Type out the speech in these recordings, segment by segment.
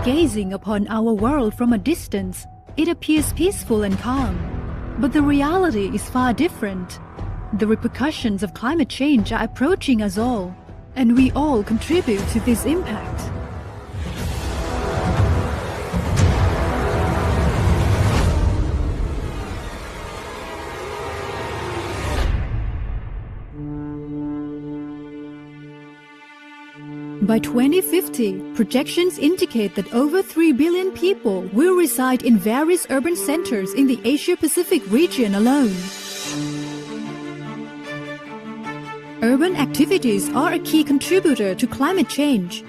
Gazing upon our world from a distance, it appears peaceful and calm. But the reality is far different. The repercussions of climate change are approaching us all, and we all contribute to this impact. By 2050, projections indicate that over 3 billion people will reside in various urban centers in the Asia-Pacific region alone. Urban activities are a key contributor to climate change.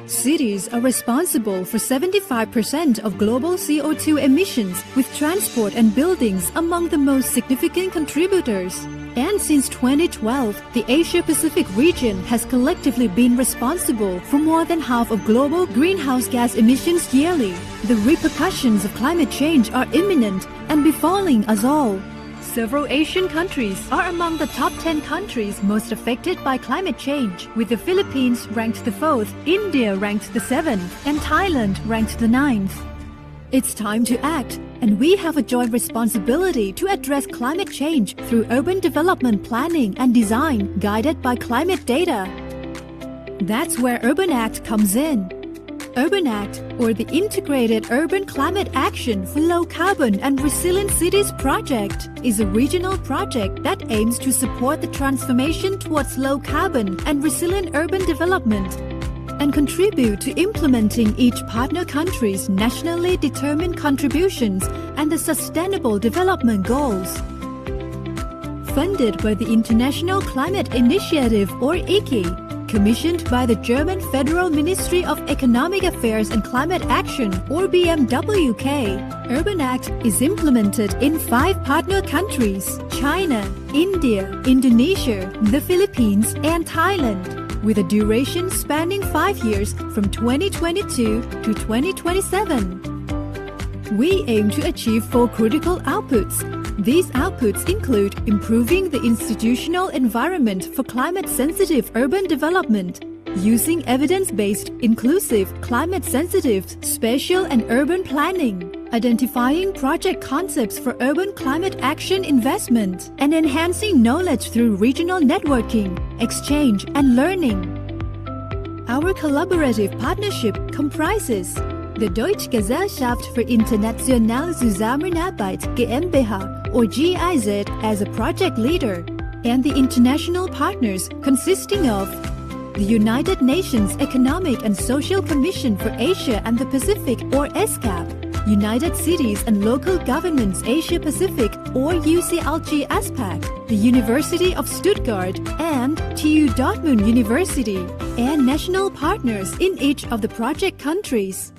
Cities are responsible for 75% of global CO2 emissions, with transport and buildings among the most significant contributors. And since 2012, the Asia-Pacific region has collectively been responsible for more than half of global greenhouse gas emissions yearly. The repercussions of climate change are imminent and befalling us all. Several Asian countries are among the top 10 countries most affected by climate change, with the Philippines ranked the 4th, India ranked the 7th, and Thailand ranked the 9th. It's time to act, and we have a joint responsibility to address climate change through urban development planning and design guided by climate data. That's where Urban Act comes in. Urban Act, or the Integrated Urban Climate Action for Low Carbon and Resilient Cities project, is a regional project that aims to support the transformation towards low carbon and resilient urban development and contribute to implementing each partner country's nationally determined contributions and the Sustainable Development Goals. Funded by the International Climate Initiative, or ICI, commissioned by the German Federal Ministry of Economic Affairs and Climate Action, or BMWK, Urban Act is implemented in 5 partner countries: China, India, Indonesia, the Philippines, and Thailand, with a duration spanning 5 years from 2022 to 2027. We aim to achieve 4 critical outputs. These outputs include improving the institutional environment for climate-sensitive urban development, using evidence-based, inclusive, climate-sensitive, spatial and urban planning, identifying project concepts for urban climate action investment, and enhancing knowledge through regional networking, exchange, and learning. Our collaborative partnership comprises the Deutsche Gesellschaft für internationale Zusammenarbeit GmbH, or GIZ, as a project leader, and the international partners consisting of the United Nations Economic and Social Commission for Asia and the Pacific, or ESCAP, United Cities and Local Governments Asia Pacific, or UCLG ASPAC, the University of Stuttgart, and TU Dortmund University, and national partners in each of the project countries.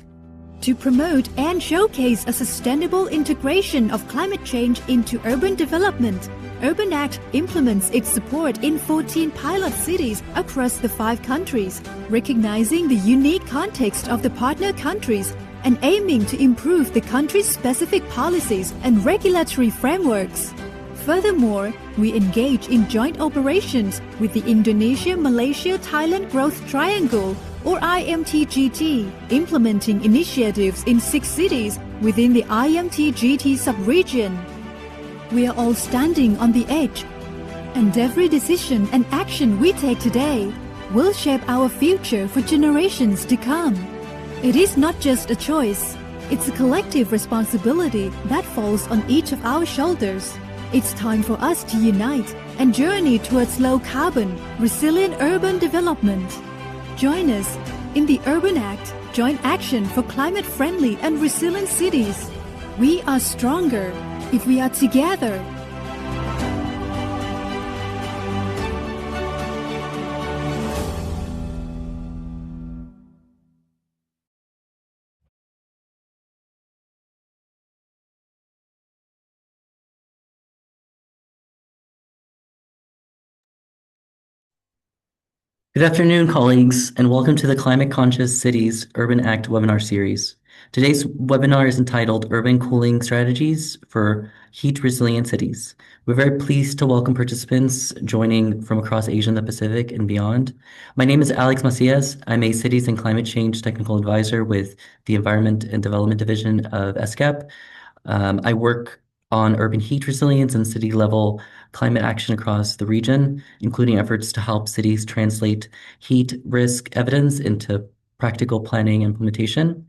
To promote and showcase a sustainable integration of climate change into urban development, Urban Act implements its support in 14 pilot cities across the 5 countries, recognizing the unique context of the partner countries and aiming to improve the country's specific policies and regulatory frameworks. Furthermore, we engage in joint operations with the Indonesia-Malaysia-Thailand Growth Triangle, or IMTGT, implementing initiatives in 6 cities within the IMTGT sub-region. We are all standing on the edge, and every decision and action we take today will shape our future for generations to come. It is not just a choice, it's a collective responsibility that falls on each of our shoulders. It's time for us to unite and journey towards low-carbon, resilient urban development. Join us in the Urban Act Joint Action for Climate-Friendly and Resilient Cities. We are stronger if we are together. Good afternoon, colleagues, and welcome to the Climate Conscious Cities Urban Act webinar series. Today's webinar is entitled Urban Cooling Strategies for Heat Resilient Cities. We're very pleased to welcome participants joining from across Asia and the Pacific and beyond. My name is Alex Macias. I'm a Cities and Climate Change Technical Advisor with the Environment and Development Division of ESCAP. I work on urban heat resilience and city level climate action across the region, including efforts to help cities translate heat risk evidence into practical planning implementation.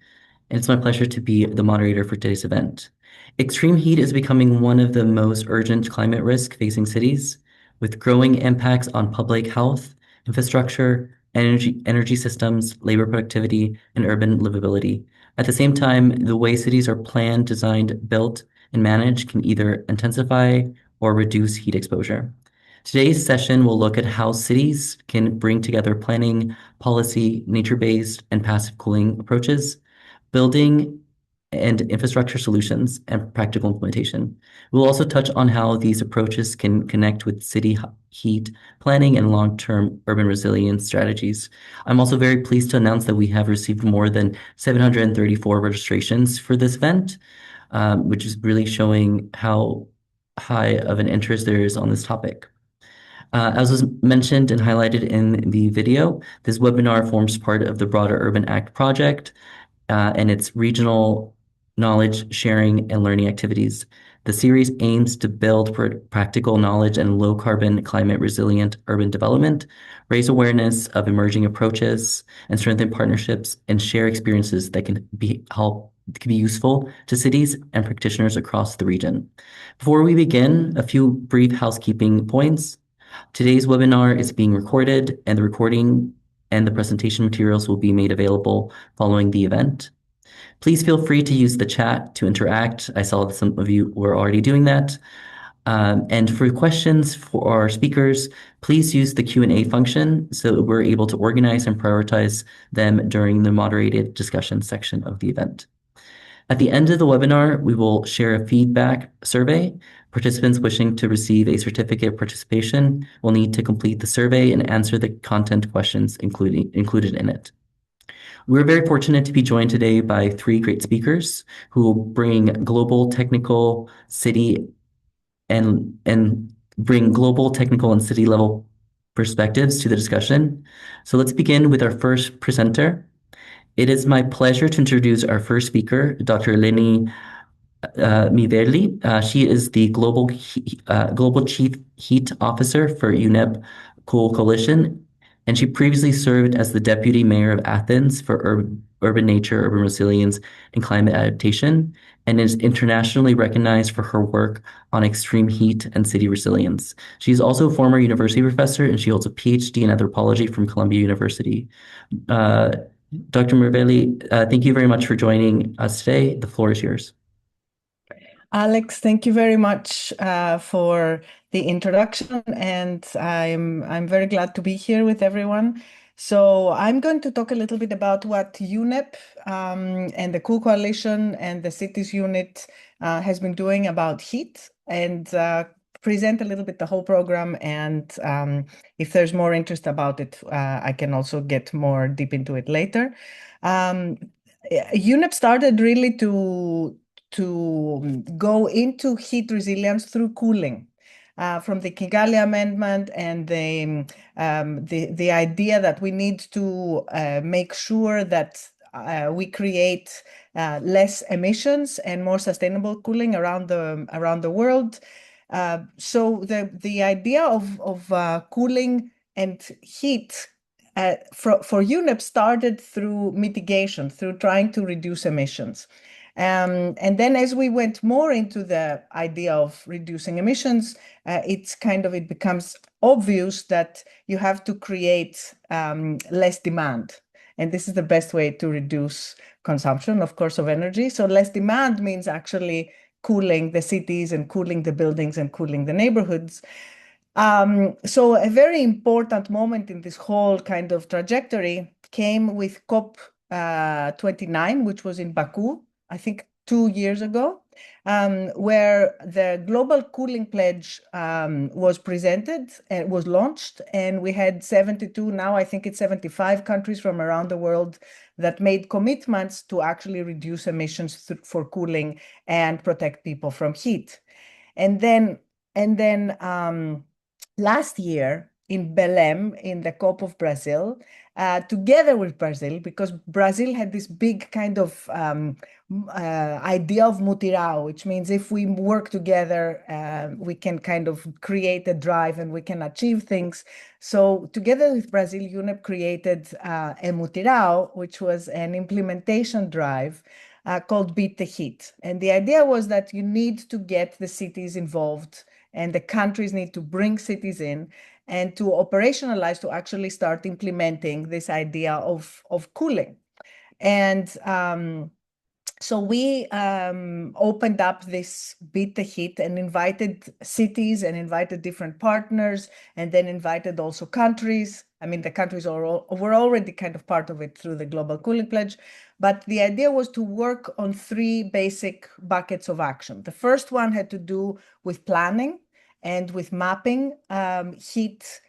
And it's my pleasure to be the moderator for today's event. Extreme heat is becoming one of the most urgent climate risks facing cities, with growing impacts on public health, infrastructure, energy systems, labor productivity, and urban livability. At the same time, the way cities are planned, designed, built, and managed can either intensify or reduce heat exposure. Today's session will look at how cities can bring together planning, policy, nature-based, and passive cooling approaches, building and infrastructure solutions, and practical implementation. We'll also touch on how these approaches can connect with city heat planning and long-term urban resilience strategies. I'm also very pleased to announce that we have received more than 734 registrations for this event, which is really showing how high of an interest there is on this topic. As was mentioned and highlighted in the video, this webinar forms part of the broader Urban Act project and its regional knowledge sharing and learning activities. The series aims to build practical knowledge and low carbon climate resilient urban development, raise awareness of emerging approaches, and strengthen partnerships and share experiences that can be useful to cities and practitioners across the region. Before we begin, a few brief housekeeping points. Today's webinar is being recorded, and the recording and the presentation materials will be made available following the event. Please feel free to use the chat to interact. I saw that some of you were already doing that. And for questions for our speakers, please use the Q&A function so that we're able to organize and prioritize them during the moderated discussion section of the event. At the end of the webinar, we will share a feedback survey. Participants wishing to receive a certificate of participation will need to complete the survey and answer the content questions included in it. We're very fortunate to be joined today by three great speakers who will bring global technical city and bring global technical and city level perspectives to the discussion. So let's begin with our first presenter. It is my pleasure to introduce our first speaker, Dr. Eleni Myrivili. She is the Global Chief Heat Officer for UNEP Cool Coalition, and she previously served as the Deputy Mayor of Athens for Urban Nature, Urban Resilience, and Climate Adaptation, and is internationally recognized for her work on extreme heat and city resilience. She is also a former university professor, and she holds a PhD in anthropology from Columbia University. Dr. Myrivili, thank you very much for joining us today. The floor is yours. Alex, thank you very much for the introduction, and I'm very glad to be here with everyone. So I'm going to talk a little bit about what UNEP and the Cool Coalition and the Cities Unit has been doing about heat, and present a little bit the whole program. And if there's more interest about it, I can also get more deep into it later. UNEP started really to go into heat resilience through cooling. From the Kigali Amendment and the idea that we need to make sure that we create less emissions and more sustainable cooling around the world. So the idea of cooling and heat for UNEP started through mitigation, through trying to reduce emissions. And then as we went more into the idea of reducing emissions, it becomes obvious that you have to create less demand. And this is the best way to reduce consumption, of course, of energy. So less demand means actually cooling the cities and cooling the buildings and cooling the neighborhoods. So a very important moment in this whole kind of trajectory came with COP 29, which was in Baku, I think 2 years ago, where the Global Cooling Pledge was presented and was launched, and we had 72, now I think it's 75 countries from around the world that made commitments to actually reduce emissions for cooling and protect people from heat. And then last year in Belém, in the COP of Brazil, together with Brazil, because Brazil had this big kind of idea of mutirão, which means if we work together, we can kind of create a drive and we can achieve things. So together with Brazil, UNEP created a mutirão, which was an implementation drive called Beat the Heat. And the idea was that you need to get the cities involved and the countries need to bring cities in and to operationalize, to actually start implementing this idea of cooling. And so we opened up this Beat the Heat and invited cities and invited different partners and then invited also countries. I mean, the countries were already kind of part of it through the Global Cooling Pledge. But the idea was to work on three basic buckets of action. The first one had to do with planning and with mapping heat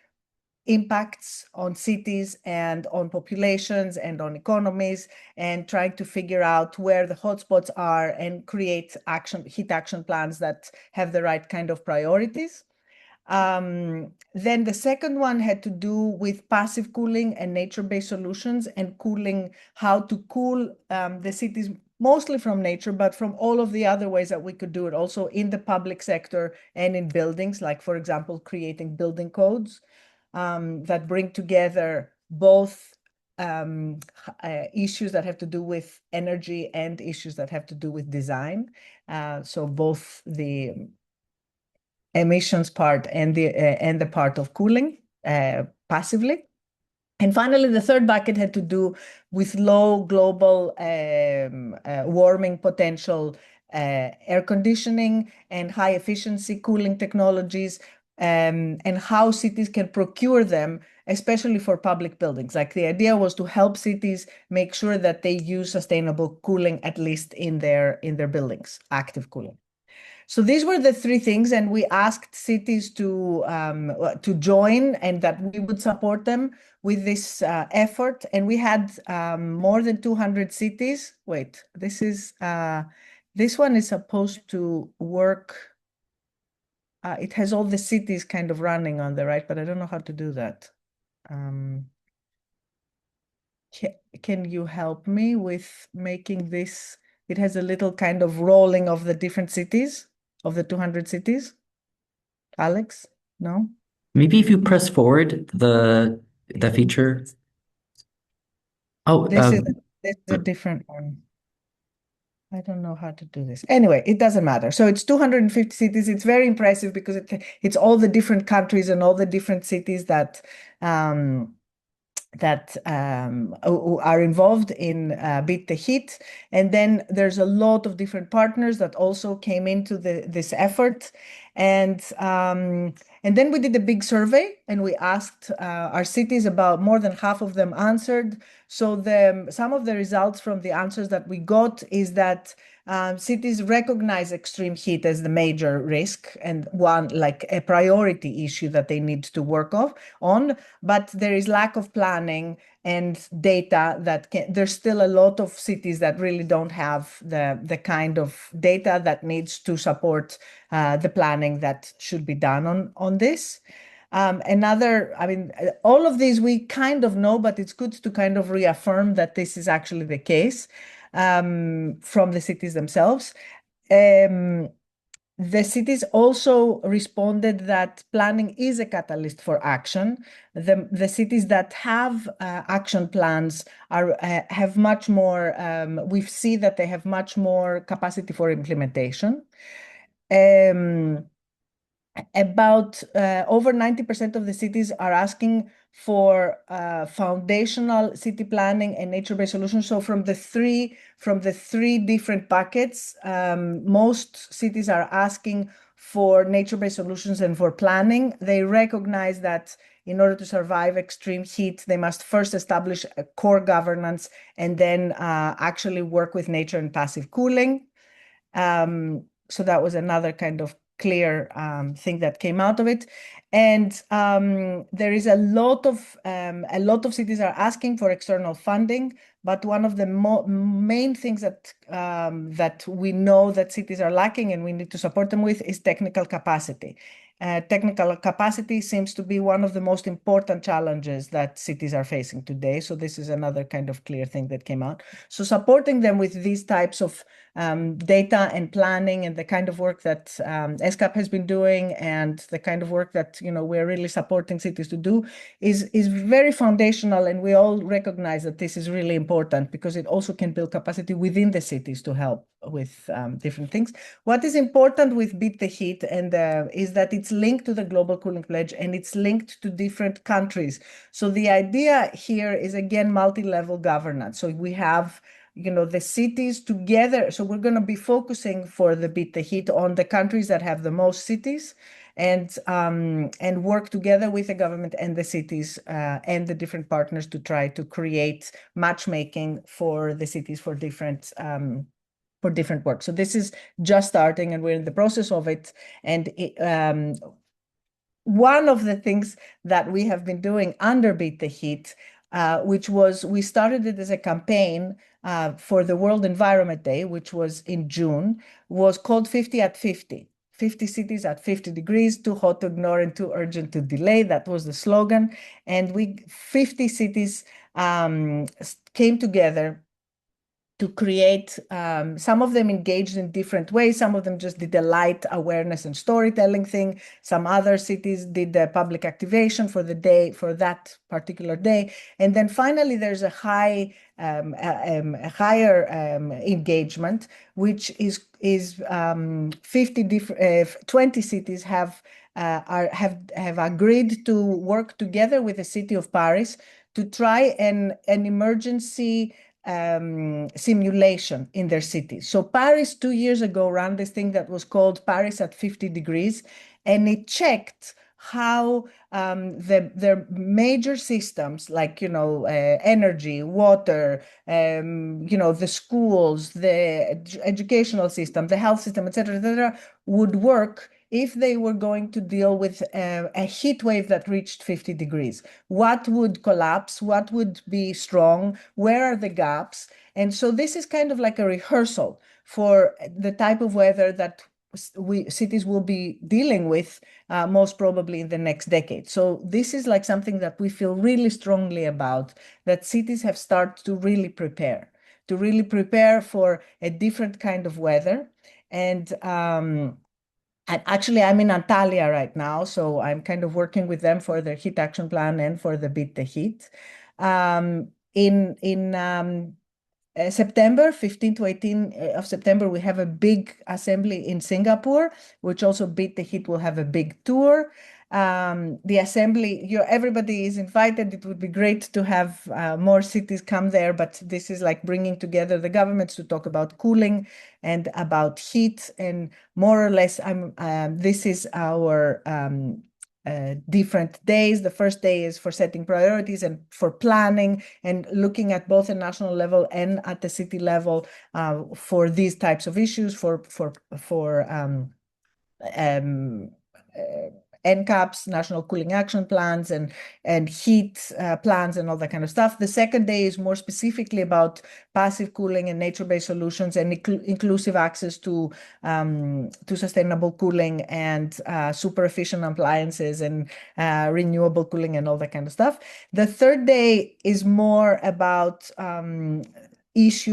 impacts on cities and on populations and on economies, and trying to figure out where the hotspots are and create heat action plans that have the right kind of priorities. Then the second one had to do with passive cooling and nature-based solutions and cooling, how to cool the cities mostly from nature, but from all of the other ways that we could do it also in the public sector and in buildings, like, for example, creating building codes that bring together both issues that have to do with energy and issues that have to do with design. So both the emissions part and the part of cooling passively. And finally, the third bucket had to do with low global warming potential air conditioning and high efficiency cooling technologies, and how cities can procure them, especially for public buildings. Like, the idea was to help cities make sure that they use sustainable cooling, at least in their buildings, active cooling. So these were the three things, and we asked cities to join and that we would support them with this effort. And we had more than 200 cities. Wait, this one is supposed to work. It has all the cities kind of running on the right, but I don't know how to do that. Can you help me with making this? It has a little kind of rolling of the different cities, of the 200 cities. Alex, no? Maybe if you press forward the feature. Oh, This is a different one. I don't know how to do this. Anyway, it doesn't matter. So it's 250 cities. It's very impressive because it's all the different countries and all the different cities that are involved in Beat the Heat. And then there's a lot of different partners that also came into this effort. And then we did a big survey and we asked our cities about, more than half of them answered. So some of the results from the answers that we got is that cities recognize extreme heat as the major risk and one, like, a priority issue that they need to work on, but there is lack of planning and data there's still a lot of cities that really don't have the kind of data that needs to support the planning that should be done on this. I mean, all of these we kind of know, but it's good to kind of reaffirm that this is actually the case from the cities themselves. The cities also responded that planning is a catalyst for action. The cities that have action plans have much more, we see that they have much more capacity for implementation. About over 90% of the cities are asking for foundational city planning and nature-based solutions. So from the three different buckets, most cities are asking for nature-based solutions and for planning. They recognize that in order to survive extreme heat, they must first establish a core governance and then actually work with nature and passive cooling. So that was another kind of clear thing that came out of it. And there is a lot of cities are asking for external funding but one of the main things that that we know that cities are lacking and we need to support them with is technical capacity. Technical capacity seems to be one of the most important challenges that cities are facing today. So this is another kind of clear thing that came out. So supporting them with these types of data and planning and the kind of work that ESCAP has been doing and the kind of work that we're really supporting cities to do is very foundational, and we all recognize that this is really important because it also can build capacity within the cities to help with different things. What is important with Beat the Heat and is that it's linked to the Global Cooling Pledge and it's linked to different countries. So the idea here is again multi-level governance. So we have the cities together. So we're going to be focusing for the Beat the Heat on the countries that have the most cities and work together with the government and the cities and the different partners to try to create matchmaking for the cities for different work. So this is just starting and we're in the process of it. And one of the things that we have been doing under Beat the Heat, which was, we started it as a campaign for the World Environment Day, which was in June, was called 50 at 50. 50 cities at 50 degrees, too hot to ignore and too urgent to delay. That was the slogan. And 50 cities came together to create, some of them engaged in different ways. Some of them just did a light awareness and storytelling thing. Some other cities did the public activation for the day, for that particular day. And then finally, there's a higher engagement, which is 20 cities have agreed to work together with the city of Paris to try an emergency simulation in their cities. So Paris 2 years ago ran this thing that was called Paris at 50 degrees, and it checked how their major systems like energy, water, the schools, the educational system, the health system, etc., would work if they were going to deal with a heat wave that reached 50 degrees. What would collapse? What would be strong? Where are the gaps? And so this is kind of like a rehearsal for the type of weather that cities will be dealing with most probably in the next decade. So this is like something that we feel really strongly about, that cities have started to really prepare for a different kind of weather. And actually, I'm in Antalya right now, so I'm kind of working with them for their heat action plan and for the Beat the Heat. In September, 15 to 18 of September, we have a big assembly in Singapore, which also Beat the Heat will have a big tour. The assembly, everybody is invited. It would be great to have more cities come there, but this is like bringing together the governments to talk about cooling and about heat, and more or less, this is our different days. The first day is for setting priorities and for planning and looking at both the national level and at the city level for these types of issues, for NCAPs, National Cooling Action Plans, and heat plans and all that kind of stuff. The second day is more specifically about passive cooling and nature-based solutions and inclusive access to sustainable cooling and super efficient appliances and renewable cooling and all that kind of stuff. The third day is more about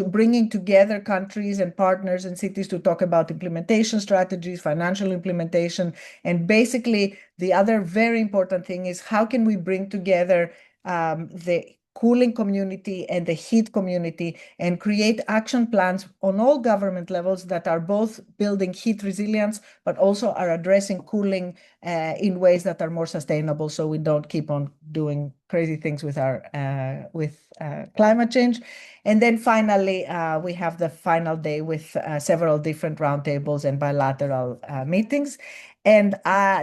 bringing together countries and partners and cities to talk about implementation strategies, financial implementation. And basically, the other very important thing is how can we bring together the cooling community and the heat community and create action plans on all government levels that are both building heat resilience, but also are addressing cooling in ways that are more sustainable, so we don't keep on doing crazy things with our climate change. And then finally, we have the final day with several different roundtables and bilateral meetings. And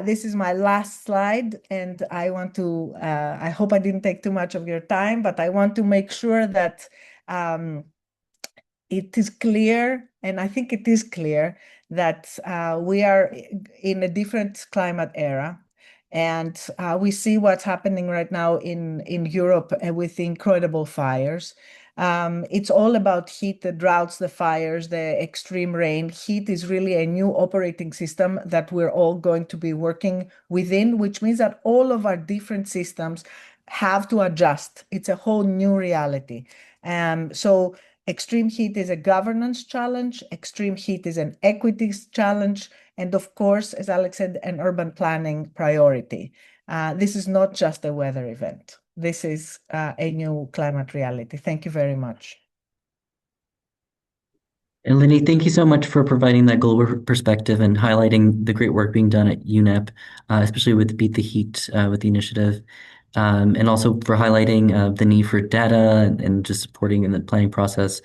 this is my last slide, and I want to, I hope I didn't take too much of your time, but I want to make sure that it is clear, and I think it is clear, that we are in a different climate era. And we see what's happening right now in Europe with the incredible fires. It's all about heat, the droughts, the fires, the extreme rain. Heat is really a new operating system that we're all going to be working within, which means that all of our different systems have to adjust. It's a whole new reality. So extreme heat is a governance challenge. Extreme heat is an equities challenge. And of course, as Alex said, an urban planning priority. This is not just a weather event. This is a new climate reality. Thank you very much. Eleni, thank you so much for providing that global perspective and highlighting the great work being done at UNEP, especially with Beat the Heat with the initiative, and also for highlighting the need for data and just supporting in the planning process,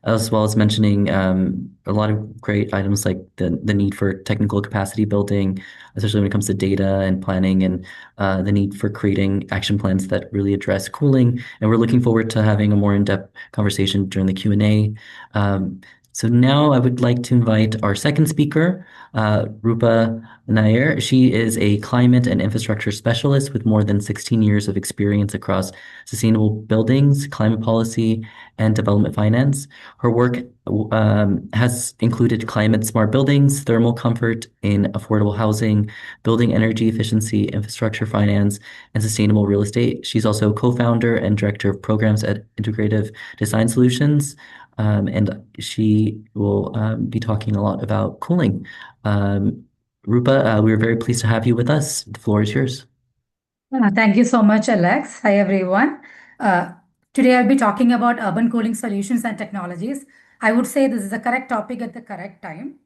as well as mentioning a lot of great items like the need for technical capacity building, especially when it comes to data and planning, and the need for creating action plans that really address cooling. And we're looking forward to having a more in-depth conversation during the Q&A. So now I would like to invite our second speaker, Roopa Nair. She is a climate and infrastructure specialist with more than 16 years of experience across sustainable buildings, climate policy, and development finance. Her work has included climate smart buildings, thermal comfort in affordable housing, building energy efficiency, infrastructure finance, and sustainable real estate. She's also co-founder and director of programs at Integrative Design Solutions. And she will be talking a lot about cooling. Roopa, we're very pleased to have you with us. The floor is yours. Thank you so much, Alex. Hi, everyone. Today, I'll be talking about urban cooling solutions and technologies. I would say this is the correct topic at the correct time.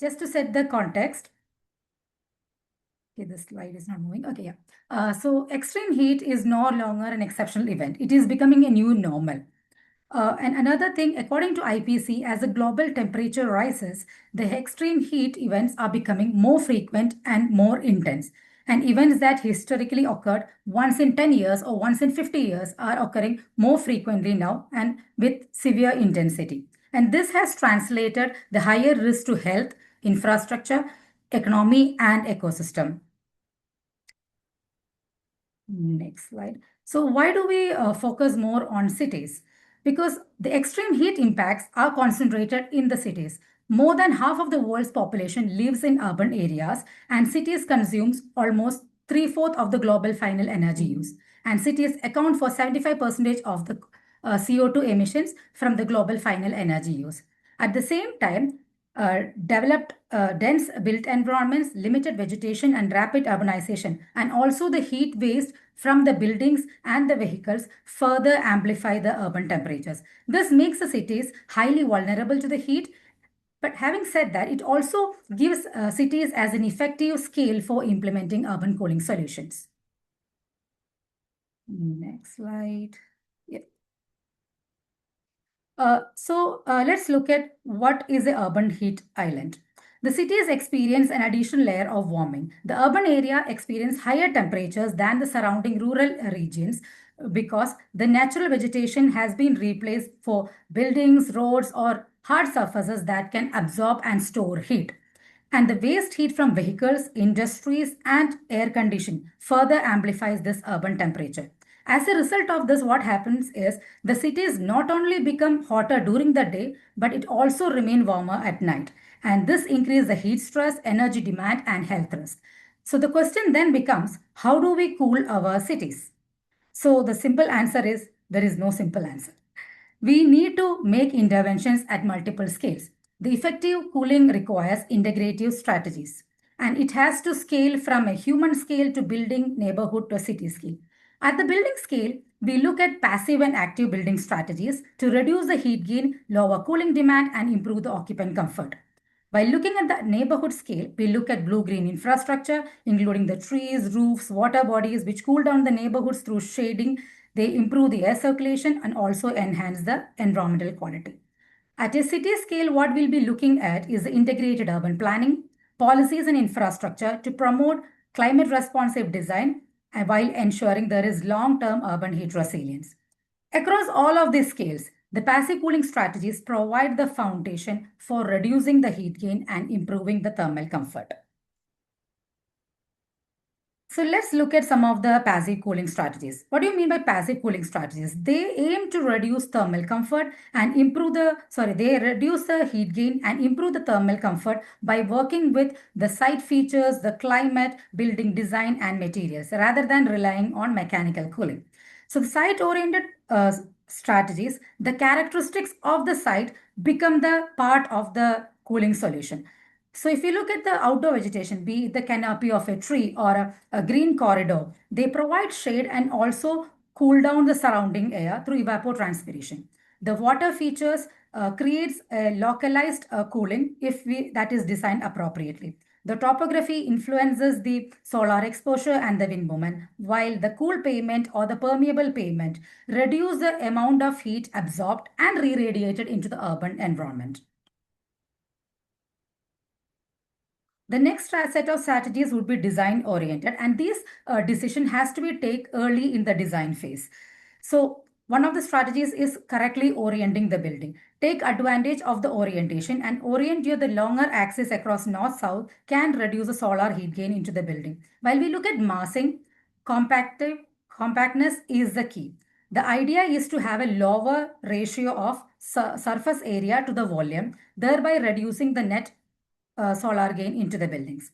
Just to set the context. Okay, the slide is not moving. Okay, yeah. So extreme heat is no longer an exceptional event. It is becoming a new normal. And another thing, according to IPC, as the global temperature rises, the extreme heat events are becoming more frequent and more intense. And events that historically occurred once in 10 years or once in 50 years are occurring more frequently now and with severe intensity. And this has translated the higher risk to health, infrastructure, economy, and ecosystem. Next slide. So why do we focus more on cities? Because the extreme heat impacts are concentrated in the cities. More than half of the world's population lives in urban areas, and cities consumes almost 3/4 of the global final energy use. And cities account for 75% of the CO2 emissions from the global final energy use. At the same time, developed dense built environments, limited vegetation, and rapid urbanization, and also the heat waste from the buildings and the vehicles further amplify the urban temperatures. This makes the cities highly vulnerable to the heat. But having said that, it also gives cities as an effective scale for implementing urban cooling solutions. Next slide. Yeah. Let's look at what is a urban heat island. The cities experience an additional layer of warming. The urban area experience higher temperatures than the surrounding rural regions because the natural vegetation has been replaced for buildings, roads, or hard surfaces that can absorb and store heat. And the waste heat from vehicles, industries, and air conditioning further amplifies this urban temperature. As a result of this, what happens is the cities not only become hotter during the day, but it also remain warmer at night. And this increases the heat stress, energy demand, and health risk. So the question then becomes, how do we cool our cities? So the simple answer is there is no simple answer. We need to make interventions at multiple scales. The effective cooling requires integrative strategies, and it has to scale from a human scale to building, neighborhood to city scale. At the building scale, we look at passive and active building strategies to reduce the heat gain, lower cooling demand, and improve the occupant comfort. While looking at the neighborhood scale, we look at blue-green infrastructure, including the trees, roofs, water bodies, which cool down the neighborhoods through shading. They improve the air circulation and also enhance the environmental quality. At a city scale, what we'll be looking at is the integrated urban planning, policies and infrastructure to promote climate responsive design while ensuring there is long-term urban heat resilience. Across all of these scales, the passive cooling strategies provide the foundation for reducing the heat gain and improving the thermal comfort. So let's look at some of the passive cooling strategies. What do you mean by passive cooling strategies? They aim to reduce thermal comfort and they reduce the heat gain and improve the thermal comfort by working with the site features, the climate, building design and materials rather than relying on mechanical cooling. So the site-oriented strategies, the characteristics of the site become the part of the cooling solution. So if you look at the outdoor vegetation, be it the canopy of a tree or a green corridor, they provide shade and also cool down the surrounding air through evapotranspiration. The water features creates a localized cooling if that is designed appropriately. The topography influences the solar exposure and the wind movement, while the cool pavement or the permeable pavement reduce the amount of heat absorbed and re-radiated into the urban environment. The next set of strategies would be design oriented, and this decision has to be taken early in the design phase. So one of the strategies is correctly orienting the building. Take advantage of the orientation and orient the longer axis across north-south can reduce the solar heat gain into the building. While we look at massing, compactness is the key. The idea is to have a lower ratio of surface area to the volume, thereby reducing the net solar gain into the buildings.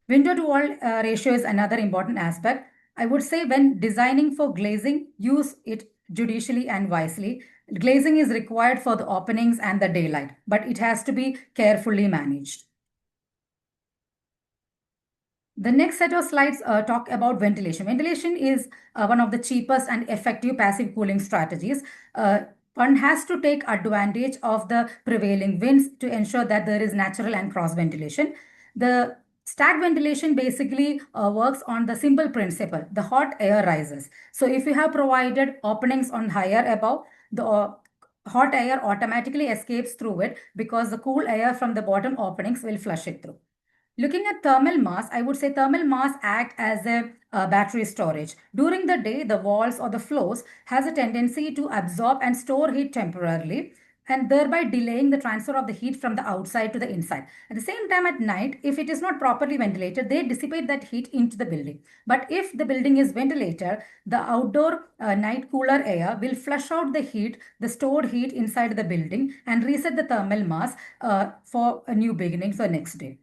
Window to wall ratio is another important aspect. I would say when designing for glazing, use it judicially and wisely. Glazing is required for the openings and the daylight, but it has to be carefully managed. The next set of slides talk about ventilation. Ventilation is one of the cheapest and effective passive cooling strategies. One has to take advantage of the prevailing winds to ensure that there is natural and cross ventilation. The stack ventilation basically works on the simple principle, the hot air rises. So if you have provided openings on higher above, the hot air automatically escapes through it because the cool air from the bottom openings will flush it through. Looking at thermal mass, I would say thermal mass act as a battery storage. During the day, the walls or the floors has a tendency to absorb and store heat temporarily and thereby delaying the transfer of the heat from the outside to the inside. At the same time at night, if it is not properly ventilated, they dissipate that heat into the building. But if the building is ventilated, the outdoor night cooler air will flush out the heat, the stored heat inside the building and reset the thermal mass for a new beginning for next day.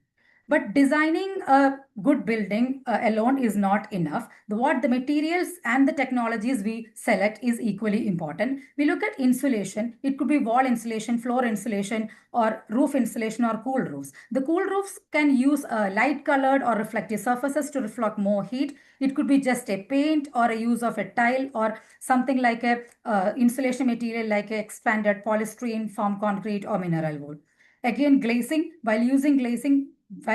But designing a good building alone is not enough. What the materials and the technologies we select is equally important. We look at insulation. It could be wall insulation, floor insulation, or roof insulation or cool roofs. The cool roofs can use light colored or reflective surfaces to reflect more heat. It could be just a paint or a use of a tile or something like a insulation material like a expanded polystyrene, foam concrete, or mineral wool. Again, glazing. While using glazing,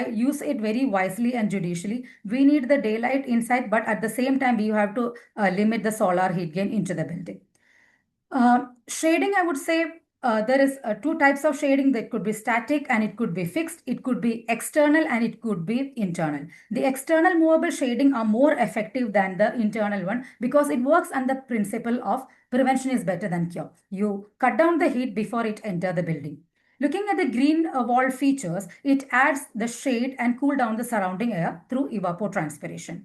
use it very wisely and judicially. We need the daylight inside, but at the same time, we have to limit the solar heat gain into the building. Shading, I would say there is two types of shading. That could be static and it could be fixed. It could be external and it could be internal. The external movable shading are more effective than the internal one because it works on the principle of prevention is better than cure. You cut down the heat before it enter the building. Looking at the green wall features, it adds the shade and cool down the surrounding air through evapotranspiration.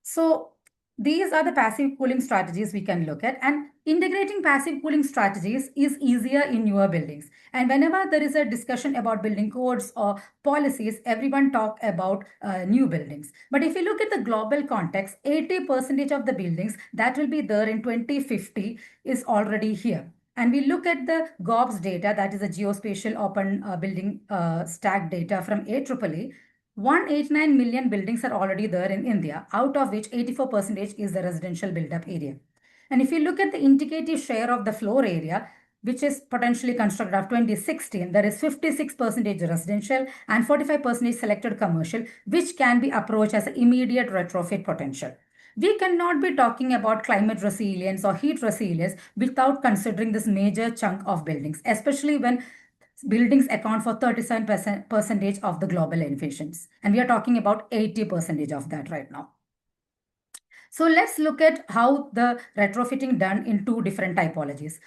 So these are the passive cooling strategies we can look at, and integrating passive cooling strategies is easier in newer buildings. And whenever there is a discussion about building codes or policies, everyone talk about new buildings. But if you look at the global context, 80% of the buildings that will be there in 2050 is already here. And we look at the GOBS data, that is a geospatial open building stack data from AAA. 189 million buildings are already there in India, out of which 84% is the residential built-up area. And if you look at the indicative share of the floor area, which is potentially constructed of 2016, there is 56% residential and 45% selected commercial, which can be approached as an immediate retrofit potential. We cannot be talking about climate resilience or heat resilience without considering this major chunk of buildings, especially when buildings account for 37% of the global emissions. And we are talking about 80% of that right now. So let's look at how the retrofitting done in two different typologies.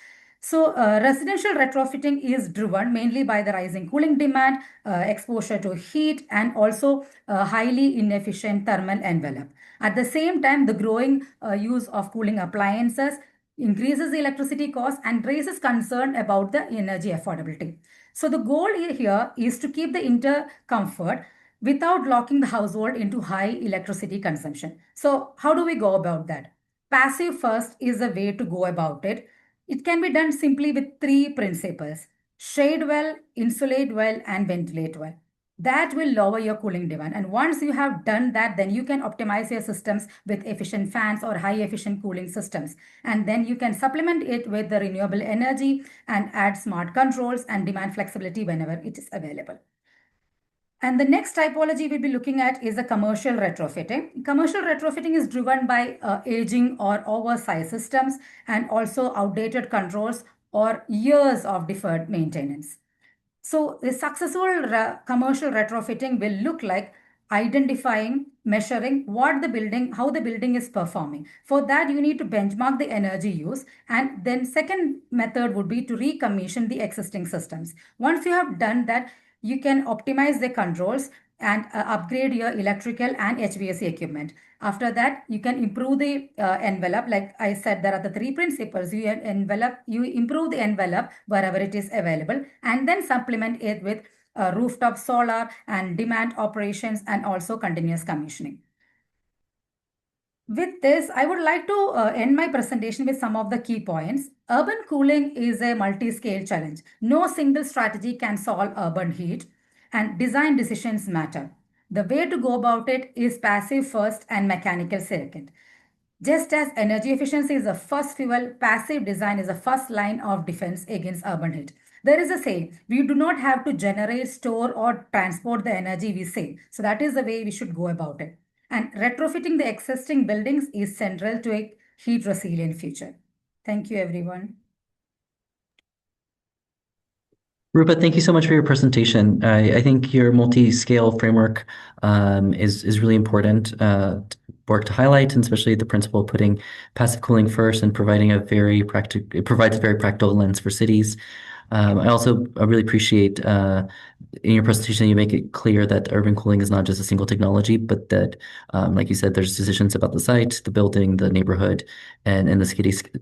So residential retrofitting is driven mainly by the rising cooling demand, exposure to heat, and also highly inefficient thermal envelope. At the same time, the growing use of cooling appliances increases the electricity cost and raises concern about the energy affordability. So the goal here is to keep the inter comfort without locking the household into high electricity consumption. So how do we go about that? Passive first is a way to go about it. It can be done simply with three principles: shade well, insulate well, and ventilate well. That will lower your cooling demand. And once you have done that, then you can optimize your systems with efficient fans or high efficient cooling systems. And then you can supplement it with the renewable energy and add smart controls and demand flexibility whenever it is available. And the next typology we'll be looking at is the commercial retrofitting. Commercial retrofitting is driven by aging or oversized systems and also outdated controls or years of deferred maintenance. So the successful commercial retrofitting will look like identifying, measuring how the building is performing. For that, you need to benchmark the energy use. And then second method would be to recommission the existing systems. Once you have done that, you can optimize the controls and upgrade your electrical and HVAC equipment. After that, you can improve the envelope. Like I said, there are the three principles. You improve the envelope wherever it is available, and then supplement it with rooftop solar and demand operations and also continuous commissioning. With this, I would like to end my presentation with some of the key points. Urban cooling is a multi-scale challenge. No single strategy can solve urban heat, and design decisions matter. The way to go about it is passive first and mechanical second. Just as energy efficiency is the first fuel, passive design is the first line of defense against urban heat. There is a saying, we do not have to generate, store, or transport the energy we save. So that is the way we should go about it. And retrofitting the existing buildings is central to a heat resilient future. Thank you, everyone. Roopa, thank you so much for your presentation. I think your multi-scale framework is really important work to highlight, and especially the principle of putting passive cooling first and providing it provides a very practical lens for cities. I also really appreciate in your presentation you make it clear that urban cooling is not just a single technology, but that, like you said, there's decisions about the site, the building, the neighborhood, and the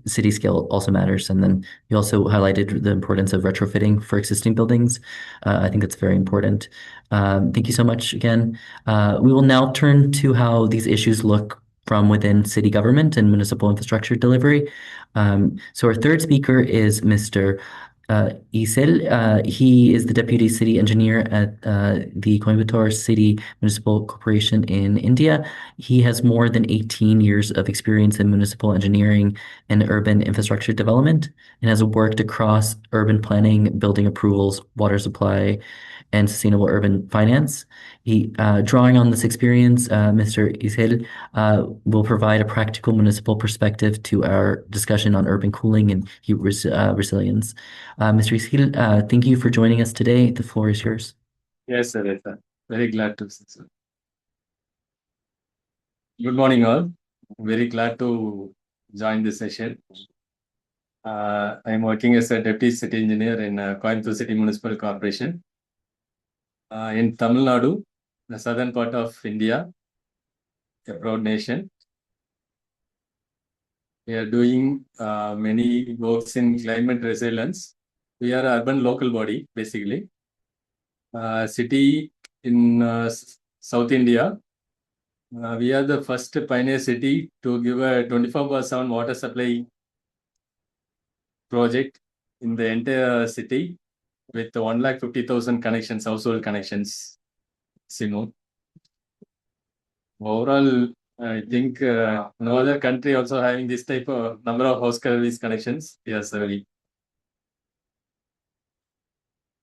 city scale also matters. And then you also highlighted the importance of retrofitting for existing buildings. I think that's very important. Thank you so much again. We will now turn to how these issues look from within city government and municipal infrastructure delivery. So our third speaker is Mr. Ezhil. He is the Deputy City Engineer at the Coimbatore City Municipal Corporation in India. He has more than 18 years of experience in municipal engineering and urban infrastructure development and has worked across urban planning, building approvals, water supply, and sustainable urban finance. Drawing on this experience, Mr. Ezhil will provide a practical municipal perspective to our discussion on urban cooling and heat resilience. Mr. Ezhil, thank you for joining us today. The floor is yours. Yes, sir. Very glad to see you. Good morning, all. Very glad to join this session. I'm working as a Deputy City Engineer in Coimbatore City Municipal Corporation in Tamil Nadu, the southern part of India, a proud nation. We are doing many works in climate resilience. We are an urban local body, basically. City in South India. We are the first pioneer city to give a 24/7 water supply project in the entire city with 150,000 connections, household connections. Overall, I think no other country also having this type of number of house service connections. Yes, sir.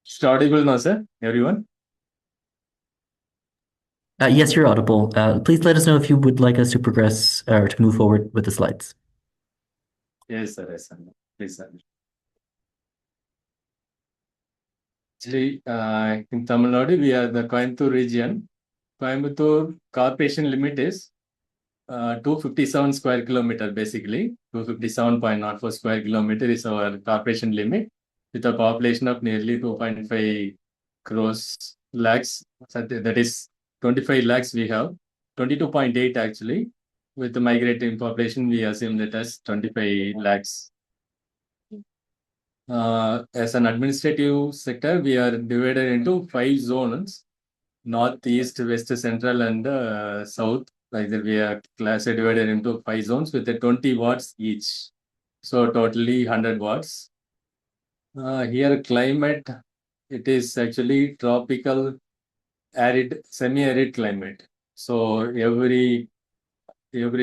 It's audible now, sir, everyone? Yes, you're audible. Please let us know if you would like us to progress or to move forward with the slides. Yes, sir. Yes, sir. Please, sir. Actually, in Tamil Nadu, we are the Coimbatore region. Coimbatore Corporation Limit is 257 square kilometer, basically. 257.04 square kilometer is our corporation limit, with a population of nearly 2.5 crores lakhs. That is 25 lakhs we have. 22.8 actually. With the migrating population, we assume that as 25 lakhs. As an administrative sector, we are divided into 5 zones: north, east, west, central, and south. Like that, we are divided into 5 zones with the 20 watts each. So totally 100 watts. Here climate, it is actually tropical, arid, semi-arid climate. So every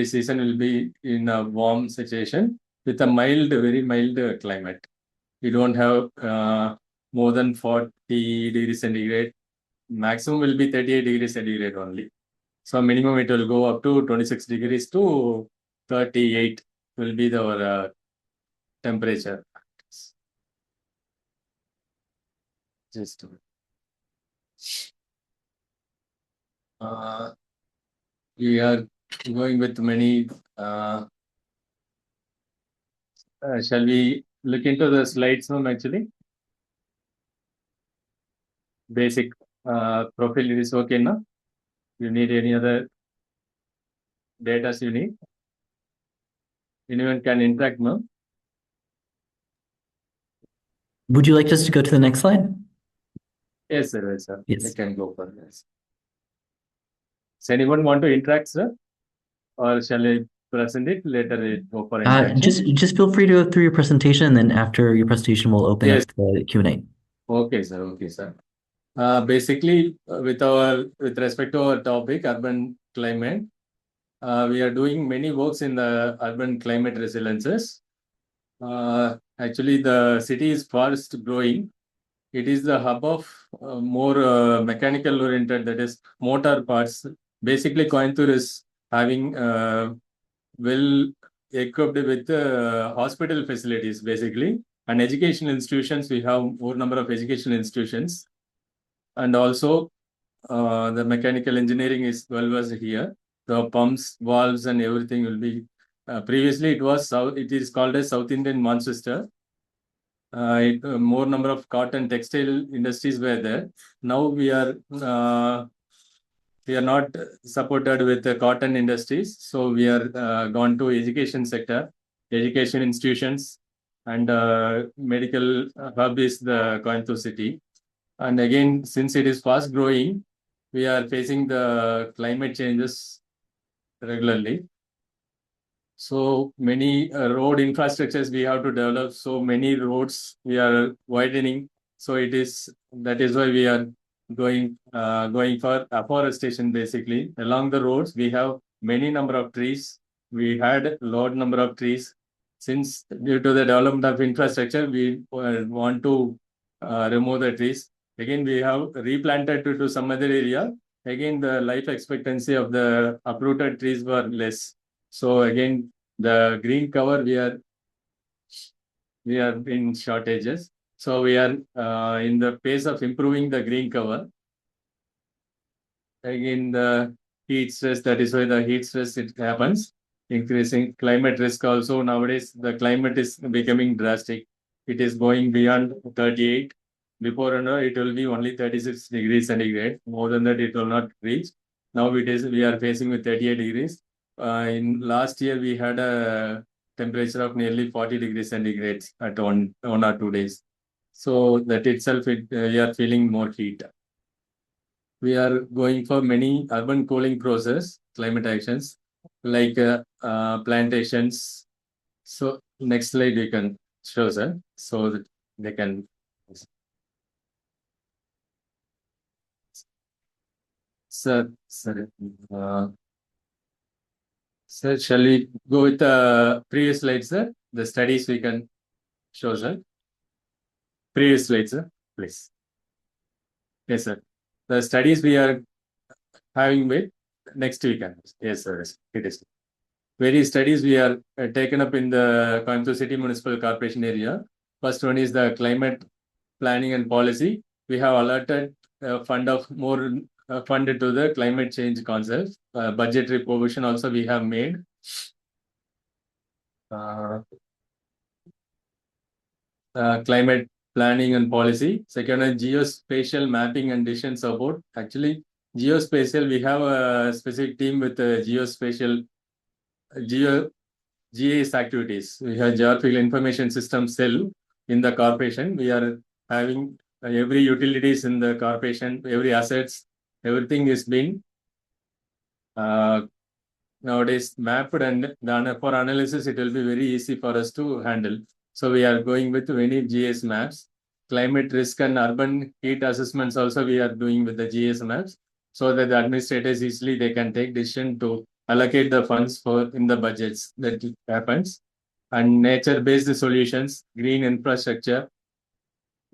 season will be in a warm situation with a mild, very mild climate. We don't have more than 40 degrees centigrade. Maximum will be 38 degrees centigrade only. So minimum it will go up to 26 degrees to 38 will be our temperature. Just we are going with many. Shall we look into the slides now? Actually, basic profile is okay now. You need any other data you need? Anyone can interact now. Would you like us to go to the next slide? Yes, sir. Yes, sir. Yes. They can go for this. Does anyone want to interact, sir? Or shall I present it later? It go for interaction. Just feel free to go through your presentation, and then after your presentation, we'll open Yes. up the Q&A. Okay, sir. Okay, sir. Basically, with respect to our topic, urban climate, we are doing many works in the urban climate resiliences. Actually, the city is fast growing. It is the hub of more mechanical oriented, that is motor parts. Basically, Coimbatore is having well equipped with hospital facilities, basically, and educational institutions. We have more number of educational institutions, and also the mechanical engineering is well versed here. The pumps, valves, and everything will be. Previously, it is called as South Indian Manchester. More number of cotton textile industries were there. Now we are not supported with the cotton industries, so we are gone to education sector, education institutions, and medical hub is the Coimbatore city. And again, since it is fast growing, we are facing the climate changes regularly. So many road infrastructures we have to develop. So many roads we are widening. So that is why we are going for afforestation. Basically, along the roads we have many number of trees. We had large number of trees. Since due to the development of infrastructure, we want to remove the trees. Again, we have replanted to some other area. Again, the life expectancy of the uprooted trees were less. So again, the green cover we are in shortages. So we are in the phase of improving the green cover. Again, the heat stress, that is why the heat stress it happens. Increasing climate risk also nowadays, the climate is becoming drastic. It is going beyond 38. Before and now, it will be only 36 degrees centigrade. More than that, it will not reach. Now we are facing with 38 degrees. In last year, we had a temperature of nearly 40 degrees centigrade at one or 2 days. So that itself, we are feeling more heat. We are going for many urban cooling process, climate actions, like plantations. So next slide we can show, sir, so that they can. Sir, shall we go with the previous slide, sir? The studies we can show, sir. Previous slide, sir, please. Yes, sir. The studies we are having with next weekend. Yes, sir. It is. Various studies we are taken up in the Coimbatore City Municipal Corporation area. First one is the climate planning and policy. We have allotted a fund of more fund to the climate change concept. Budgetary provision also we have made. Climate planning and policy. Second is geospatial mapping and decision support. Actually, geospatial, we have a specific team with geospatial GIS activities. We have Geographical Information System cell in the corporation. We are having every utilities in the corporation, every assets, everything is being nowadays mapped, and done for analysis. It will be very easy for us to handle. So we are going with many GIS maps. Climate risk and urban heat assessments also we are doing with the GIS maps, so that the administrators easily they can take decision to allocate the funds for in the budgets that happens. And nature-based solutions, green infrastructure,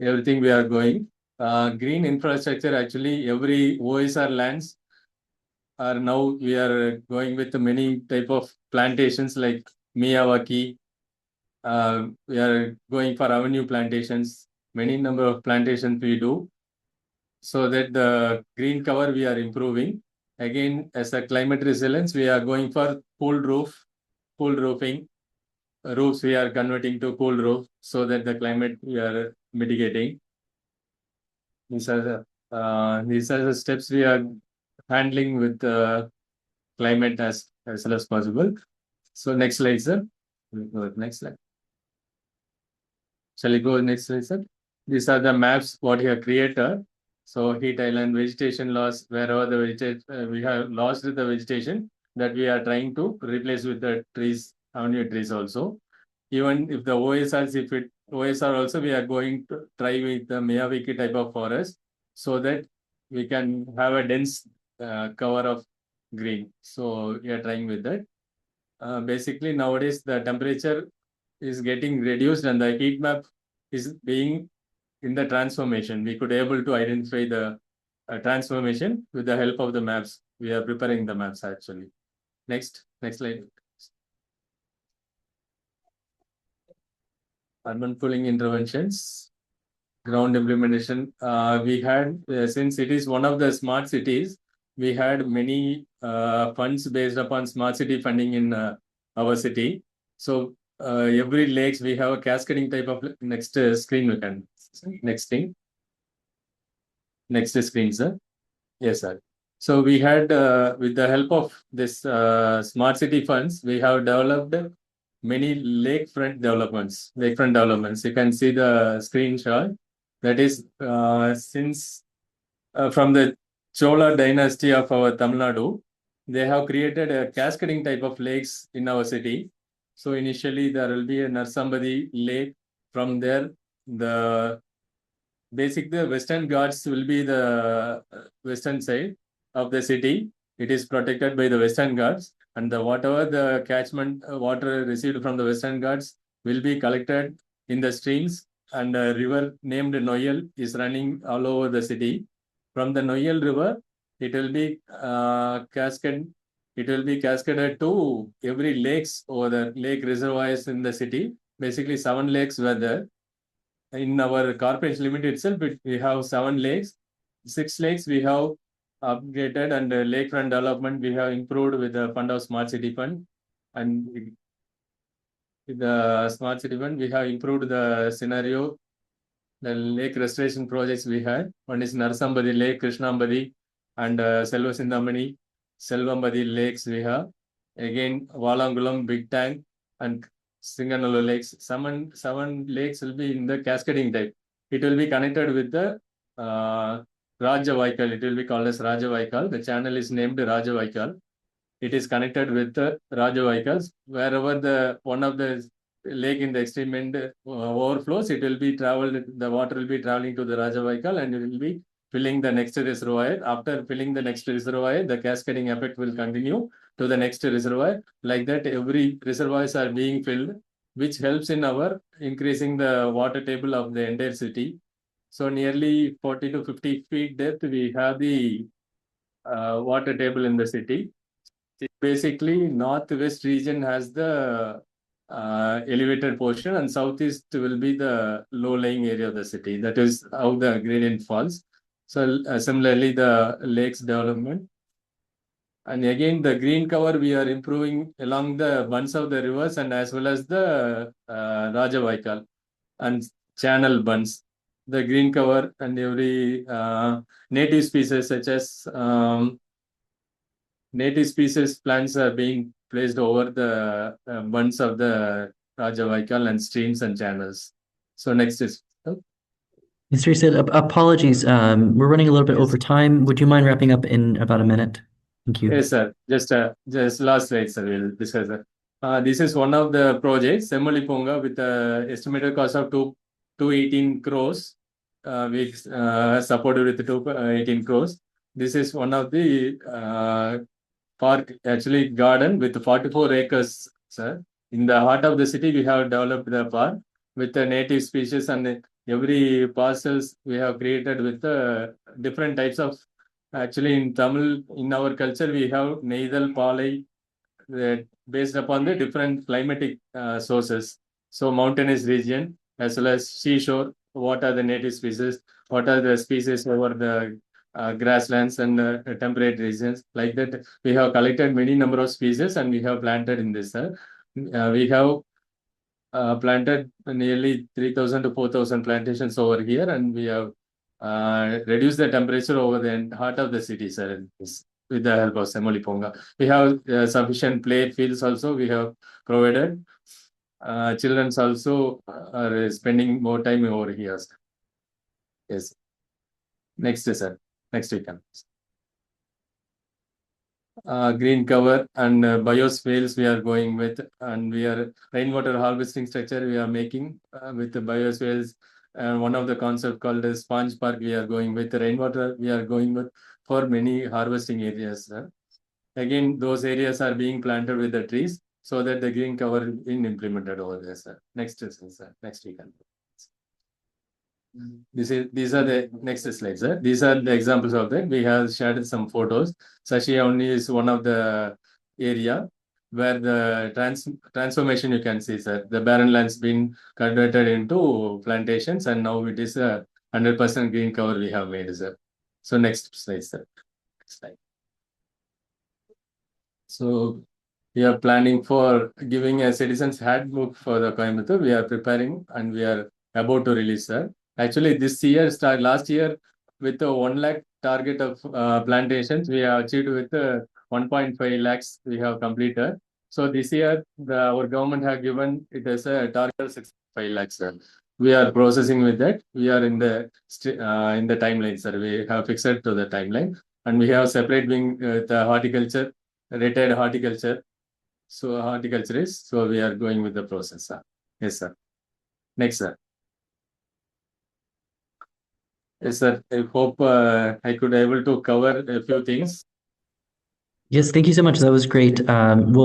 everything we are going. Green infrastructure, actually every OSR lands are now we are going with many type of plantations like Miyawaki. We are going for avenue plantations, many number of plantations we do, so that the green cover we are improving. Again, as a climate resilience, we are going for cool roofing. Roofs we are converting to cool roof, so that the climate we are mitigating. These are the steps we are handling with climate as well as possible. So next slide, sir. Next slide. Shall we go next slide, sir? These are the maps what we have created. So heat island, vegetation loss, wherever the vegetation we have lost the vegetation, that we are trying to replace with the trees, avenue trees also. Even if the OSRs, if it OSR also, we are going to try with the Miyawaki type of forest, so that we can have a dense cover of green. So we are trying with that. Basically nowadays the temperature is getting reduced and the heat map is being in the transformation. We could able to identify the transformation with the help of the maps. We are preparing the maps actually. Next slide. Urban cooling interventions, ground implementation. We had, since it is one of the smart cities, we had many funds based upon smart city funding in our city. So every lakes we have a cascading type of next screen we can. Next thing. Next screen, sir. Yes, sir. So we had, with the help of this smart city funds, we have developed many lakefront developments. You can see the screenshot. That is since from the Chola dynasty of our Tamil Nadu, they have created a cascading type of lakes in our city. So initially there will be a Narsambadi lake. From there, the Western Ghats will be the western side of the city. It is protected by the Western Ghats, and whatever the catchment water received from the Western Ghats will be collected in the streams, and a river named Noyal is running all over the city. From the Noyal river, it will be cascaded. It will be cascaded to every lakes or the lake reservoirs in the city. Basically, 7 lakes were there. In our corporation limit itself, we have 7 lakes. 6 lakes we have upgraded, and lakefront development we have improved with the fund of Smart City Fund. And with the Smart City Fund, we have improved the scenario. The lake restoration projects we had. One is Narsambadi Lake, Krishnambadi, and Selvasindamani, Selvambadi lakes we have. Again, Valangulam, Big Tank, and Singanallu lakes. 7 lakes will be in the cascading type. It will be connected with the Raja Vaikal. It will be called as Raja Vaikal. The channel is named Raja Vaikal. It is connected with the Raja Vaikals. Wherever the one of the lake in the extreme end overflows, it will be traveled. The water will be traveling to the Raja Vaikal, and it will be filling the next reservoir. After filling the next reservoir, the cascading effect will continue to the next reservoir. Like that, every reservoirs are being filled, which helps in our increasing the water table of the entire city. So nearly 40 to 50 feet depth, we have the water table in the city. Basically, northwest region has the elevated portion, and southeast will be the low-lying area of the city. That is how the gradient falls. So similarly, the lakes development. And again, the green cover we are improving along the bunds of the rivers and as well as the Raja Vaikal and channel bunds. The green cover and every native species such as native species plants are being placed over the bunds of the Raja Vaikal and streams and channels. So next is. Mr. Ezhil, apologies. We're running a little bit Yes. over time. Would you mind wrapping up in about a minute? Thank you. Yes, sir. Just last slide, sir. We'll discuss that. This is one of the projects, Semoliponga, with an estimated cost of 218 crores. We supported with 218 crores. This is one of the park, actually garden with 44 acres, sir. In the heart of the city, we have developed the park with the native species, and every parcels we have created with different types of. Actually, in Tamil, in our culture, we have Neithal, Palai, based upon the different climatic sources. So, mountainous region as well as seashore. What are the native species? What are the species over the grasslands and temperate regions? Like that, we have collected many number of species and we have planted in this. We have planted nearly 3,000 to 4,000 plantations over here, and we have reduced the temperature over the heart of the city, sir, with the help of Semoliponga. We have sufficient play fields also we have provided. Children also are spending more time over here. Sir. Yes. Next, sir. Next we can. Green cover and biospheres we are going with, and we are rainwater harvesting structure we are making with the biospheres. And one of the concept called as sponge park we are going with. Rainwater we are going with for many harvesting areas. Again, those areas are being planted with the trees so that the green cover is being implemented over there, sir. Next, sir. Next we can. These are the next slides, sir. These are the examples of that. We have shared some photos. Sashiyavani is one of the area where the transformation you can see, sir. The barren land's been converted into plantations, and now it is a 100% green cover we have made, sir. So next slide, sir. Next slide. So we are planning for giving a citizen's handbook for the Coimbatore. We are preparing and we are about to release, sir. Actually, this year, last year, with a 1 lakh target of plantations, we have achieved with 1.5 lakhs we have completed. So this year, our government have given it as a target of 6.5 lakhs, sir. We are processing with that. We are in the timeline, sir. We have fixed to the timeline, and we have separate wing the horticulture, retired horticulture. So horticulturist. So we are going with the process, sir. Yes, sir. Next, sir. Yes, sir. I hope I could able to cover a few things. Yes, thank you so much. That was great. Thank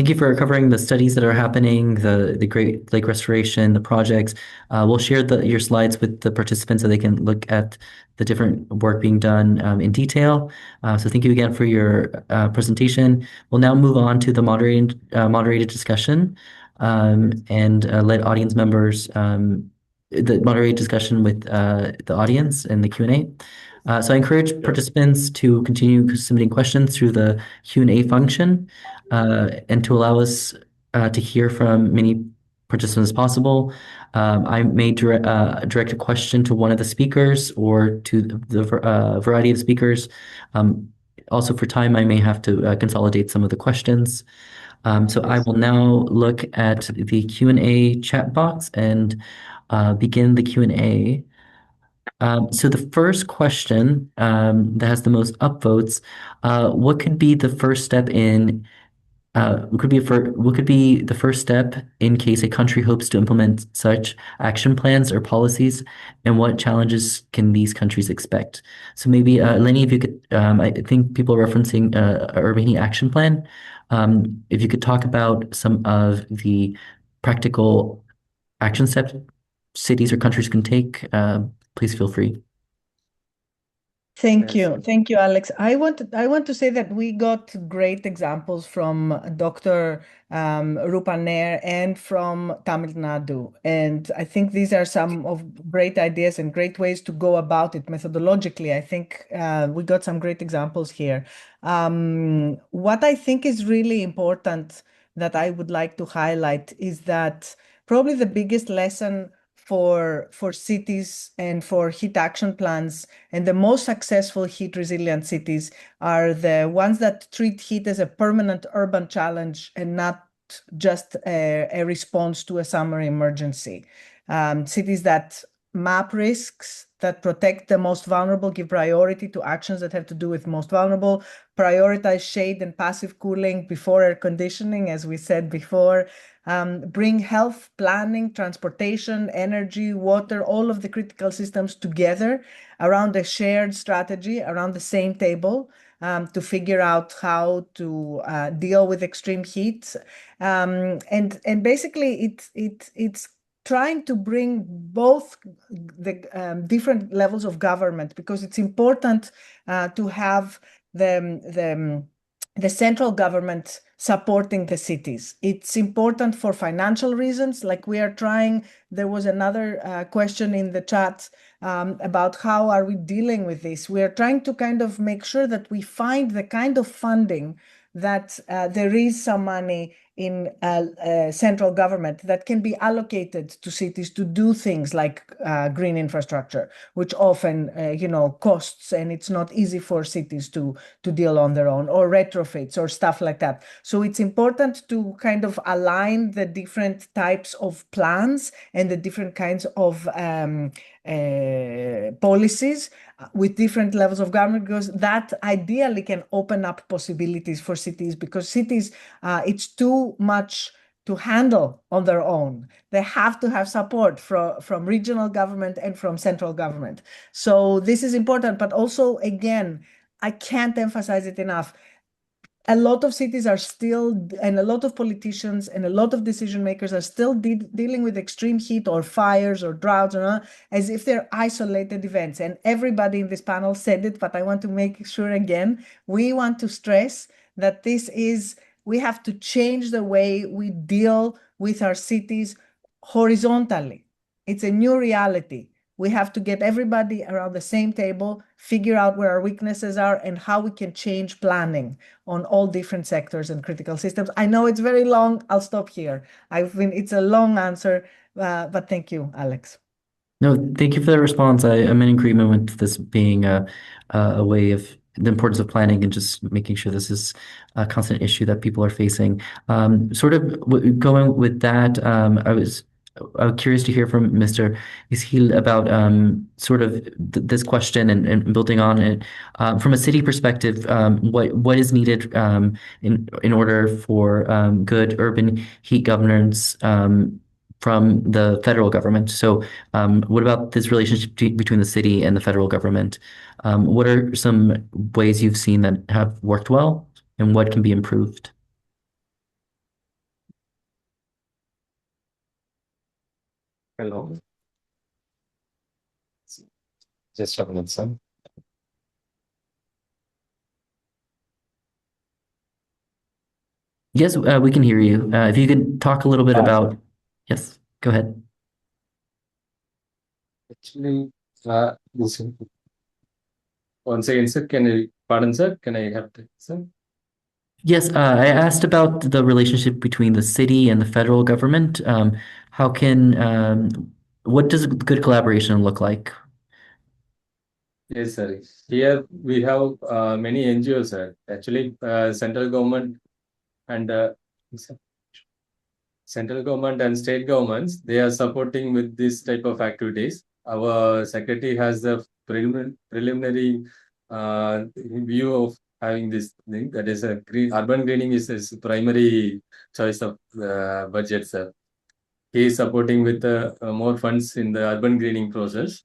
you for covering the studies that are happening, the Great Lake Restoration, the projects. We'll share your slides with the participants so they can look at the different work being done in detail. So thank you again for your presentation. We'll now move on to the moderated discussion and let audience members the moderated discussion with the audience and the Q&A. So I encourage participants to continue submitting questions through the Q&A function and to allow us to hear from many participants as possible. I may direct a question to one of the speakers or to the variety of speakers. Also for time, I may have to consolidate some of the questions. So I will now look at the Q&A chat box and begin the Q&A. So the first question that has the most upvotes, what could be the first step in what could be the first step in case a country hopes to implement such action plans or policies, and what challenges can these countries expect? So maybe Eleni, if you could, I think people are referencing Urban Action Plan. If you could talk about some of the practical action steps cities or countries can take, please feel free. Thank Yes. Thank you, Alex. I want to say that we got great examples from Dr. Roopa Nair and from Tamil Nadu. And I think these are some of great ideas and great ways to go about it methodologically. I think we got some great examples here. What I think is really important that I would like to highlight is that probably the biggest lesson for cities and for heat action plans and the most successful heat resilient cities are the ones that treat heat as a permanent urban challenge and not just a response to a summer emergency. Cities that map risks, that protect the most vulnerable, give priority to actions that have to do with most vulnerable, prioritize shade and passive cooling before air conditioning, as we said before, bring health planning, transportation, energy, water, all of the critical systems together around a shared strategy, around the same table, to figure out how to deal with extreme heat. And basically, it's trying to bring both the different levels of government, because it's important to have the central government supporting the cities. It's important for financial reasons, like we are trying. There was another question in the chat about how are we dealing with this. We are trying to kind of make sure that we find the kind of funding that there is some money in central government that can be allocated to cities to do things like green infrastructure, which often costs, and it's not easy for cities to deal on their own, or retrofits or stuff like that. So it's important to kind of align the different types of plans and the different kinds of policies with different levels of government, because that ideally can open up possibilities for cities, because cities, it's too much to handle on their own. They have to have support from regional government and from central government. So this is important, but also, again, I can't emphasize it enough. A lot of cities are still, and a lot of politicians and a lot of decision makers are still dealing with extreme heat or fires or droughts, as if they're isolated events. And everybody in this panel said it, but I want to make sure again, we want to stress that we have to change the way we deal with our cities horizontally. It's a new reality. We have to get everybody around the same table, figure out where our weaknesses are and how we can change planning on all different sectors and critical systems. I know it's very long. I'll stop here. It's a long answer, but thank you, Alex. No, thank you for the response. I'm in agreement with this being a way of the importance of planning and just making sure this is a constant issue that people are facing. Sort of going with that, I was curious to hear from Mr. Ezhil about sort of this question and building on it from a city perspective. What is needed in order for good urban heat governance from the federal government? So, what about this relationship between the city and the federal government? What are some ways you've seen that have worked well, and what can be improved? Hello. Just a minute, sir. Yes, we can hear you. If you could talk a little bit about, yes, go ahead. Actually, listen. Once again, sir, pardon, sir, can I have that, sir? Yes, I asked about the relationship between the city and the federal government. What does good collaboration look like? Yes, sir. Here we have many NGOs, sir. Actually, central government and state governments, they are supporting with this type of activities. Our secretary has the preliminary view of having this thing, that is a urban greening is his primary choice of budget, sir. He is supporting with more funds in the urban greening process.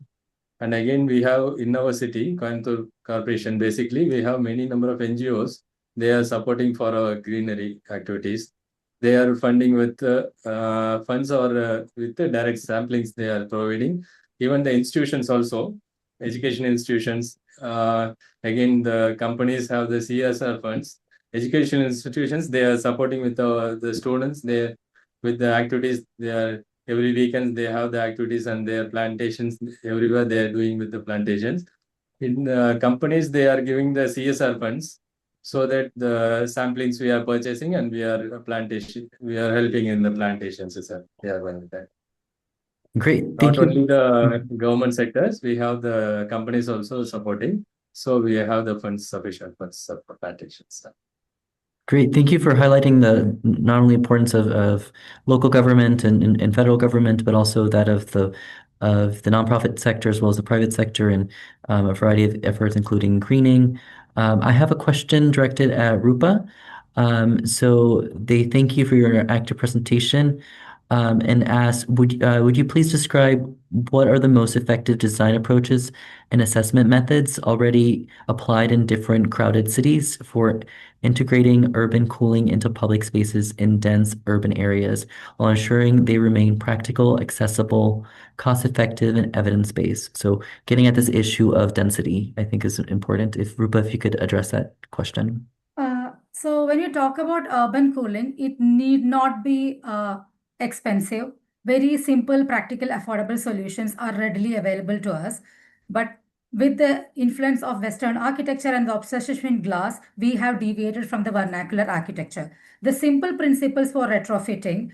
And again, we have in our city, Coimbatore Corporation, basically, we have many number of NGOs. They are supporting for our greenery activities. They are funding with funds or with the direct samplings they are providing. Even the institutions also, education institutions, Again, the companies have the CSR funds. Education institutions, they are supporting with the students. They with the activities. They are every weekend they have the activities and their plantations everywhere. They are doing with the plantations. In companies, they are giving the CSR funds so that the samplings we are purchasing and we are helping in the plantations itself. They are going with that. Great. Not Thank only you. the government sectors, we have the companies also supporting. So we have the funds, sufficient funds for plantations. Great. Thank you for highlighting the not only importance of local government and federal government, but also that of the nonprofit sector as well as the private sector and a variety of efforts, including greening. I have a question directed at Roopa. So they thank you for your active presentation and ask, would you please describe what are the most effective design approaches and assessment methods already applied in different crowded cities for integrating urban cooling into public spaces in dense urban areas while ensuring they remain practical, accessible, cost-effective, and evidence-based. So getting at this issue of density, I think is important. If Roopa, if you could address that question. So when you talk about urban cooling, it need not be expensive. Very simple, practical, affordable solutions are readily available to us. But with the influence of Western architecture and the obsession with glass, we have deviated from the vernacular architecture. The simple principles for retrofitting